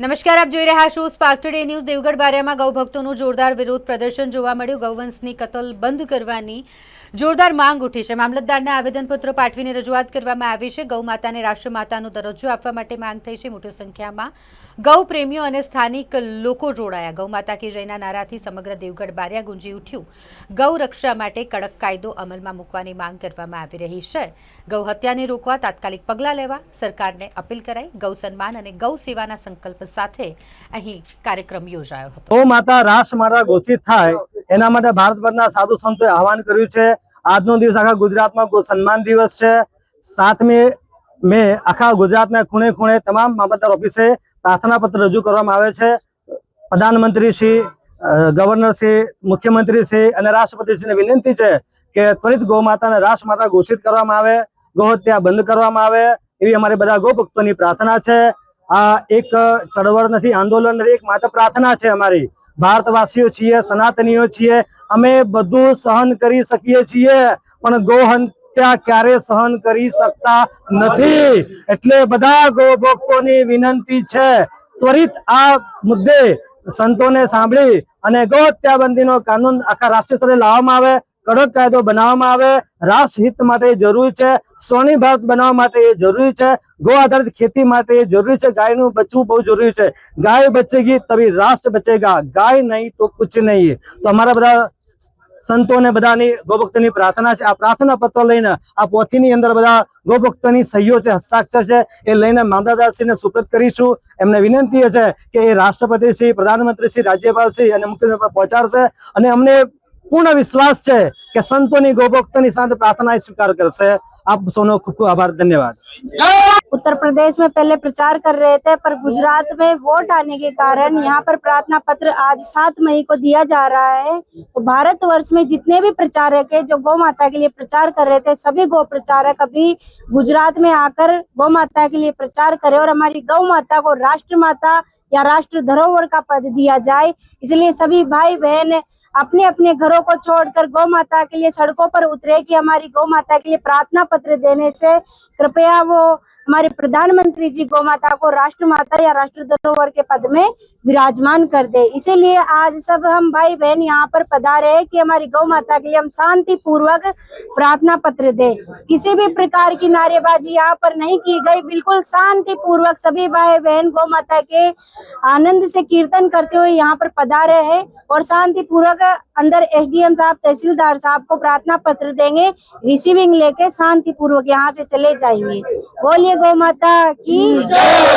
નમસ્કાર, આપ જોઈ રહ્યા છો સ્પાર્ક ટુડે ન્યૂઝ। દેવગઢ બારિયામાં ગૌભક્તોનું જોરદાર વિરોધ પ્રદર્શન જોવા મળ્યું। ગૌવંશની કતલ બંધ કરવાની જોરદાર માંગ ઉઠી છે। મામલતદારને આવેદનપત્ર પાઠવીને રજૂઆત કરવામાં આવી છે। ગૌમાતાને રાષ્ટ્રમાતાનો દરજ્જો આપવા માટે માંગ થઈ છે। મોટી સંખ્યામાં ગૌ પ્રેમીઓ અને સ્થાનિક લોકો જોડાયા। ગૌમાતા કી જયના નારાથી સમગ્ર દેવગઢ બારિયા ગુંજી ઉઠ્યું। ગૌ રક્ષા માટે કડક કાયદો અમલમાં મૂકવાની માંગ કરવામાં આવી રહી છે। ગૌ હત્યાને રોકવા તાત્કાલિક પગલાં લેવા સરકારને અપીલ કરાઈ। ગૌ સન્માન અને ગૌ સેવાના સંકલ્પ સાથે અહીં કાર્યક્રમ યોજાયો હતો। ગૌ માતા રાષ્ટ્રમાતા ઘોષિત થાય એના માટે ભારતભરના સાધુ સંતોએ આહવાન કર્યું છે। આજનો દિવસ આખા ગુજરાતમાં ગૌ સન્માન દિવસ છે। 7મી મે આખા ગુજરાતના ખૂણે ખૂણે તમામ મામલતદાર ઓફિસે પ્રાર્થના પત્ર રજૂ કરવામાં આવે છે। પ્રધાનમંત્રી શ્રી, ગવર્નર શ્રી, મુખ્યમંત્રી શ્રી અને રાષ્ટ્રપતિ શ્રીને વિનંતી છે કે ત્વરિત ગૌ માતાને રાષ્ટ્રમાતા ઘોષિત કરવામાં આવે, ગૌ હત્યા બંધ કરવામાં આવે એવી અમારી બધા ગૌ ભક્તોની પ્રાર્થના છે। આ એક ચળવળ નથી, આંદોલન નથી, એક માત્ર પ્રાર્થના છે અમારી। ભારતવાસીઓ છીએ, સનાતનીઓ છીએ, અમે બધું સહન કરી શકીએ છીએ પણ ગૌ હત્યા ક્યારે સહન કરી શકતા નથી। એટલે બધા ગૌ ભક્તોની વિનંતી છે ત્વરિત આ મુદ્દે સંતોને સાંભળી અને ગૌ હત્યા બંધીનો કાનૂન આખા રાષ્ટ્રીય સ્તરે લાવવામાં આવે, કડક કાયદો બનાવવામાં આવે। રાષ્ટ્રહિત માટે જરૂરી છે, સ્વર્ણિમ ભારત બનાવવા માટે એ જરૂરી છે, ગૌ આધારિત ખેતી માટે એ જરૂરી છે। ગાયનું બચવું બહુ જરૂરી છે। ગાય બચેગી તभी રાષ્ટ્ર बचेगा, गाय नहीं तो कुछ नहीं। તો અમારા બધા સંતોને બધાની ગૌભક્તોની પ્રાર્થના છે। આ પ્રાર્થના પત્ર લઈને આ પોથીની અંદર બધા ગૌભક્તોની સહીઓ છે, હસ્તાક્ષર છે, એ લઈને મામલતદારશ્રીને સુપ્રત કરીશું। એમને વિનંતી છે કે એ રાષ્ટ્રપતિ શ્રી, પ્રધાનમંત્રી શ્રી, રાજ્યપાલ શ્રી અને મુખ્યમંત્રી પર પહોંચાડશે અને અમને पूर्ण विश्वास है कि संतों गौभक्तों साथ प्रार्थना स्वीकार करसे। आप सोनो खूब खूब आभार, धन्यवाद। उत्तर प्रदेश में पहले प्रचार कर रहे थे पर गुजरात में वोट आने के कारण यहाँ पर प्रार्थना पत्र आज 7 मई को दिया जा रहा है। तो भारतवर्ष में जितने भी प्रचारक है जो गौ माता के लिए प्रचार कर रहे थे, सभी गौ प्रचारक अभी गुजरात में आकर गौ माता के लिए प्रचार करें और हमारी गौ माता को राष्ट्र माता या राष्ट्र धरोहर का पद दिया जाए। इसलिए सभी भाई बहन अपने अपने घरों को छोड़कर गौ माता के लिए सड़कों पर उतरे कि हमारी गौ माता के लिए प्रार्थना पत्र देने से कृपया वो हमारे प्रधानमंत्री जी गौ माता को राष्ट्र माता या राष्ट्र धरोहर के पद में विराजमान कर दे। इसीलिए आज सब हम भाई बहन यहाँ पर पधारे हैं कि हमारी गौ माता के लिए हम शांति पूर्वक प्रार्थना पत्र दे। किसी भी प्रकार की नारेबाजी यहाँ पर नहीं की गई, बिल्कुल शांति पूर्वक सभी भाई बहन गौ माता के आनंद से कीर्तन करते हुए यहाँ पर पधारे हैं और शांति पूर्वक अंदर एसडीएम साहब, तहसीलदार साहब को प्रार्थना पत्र देंगे, रिसीविंग लेके शांति पूर्वक यहाँ से चले जाएंगे। बोलिए गौ माता की जय।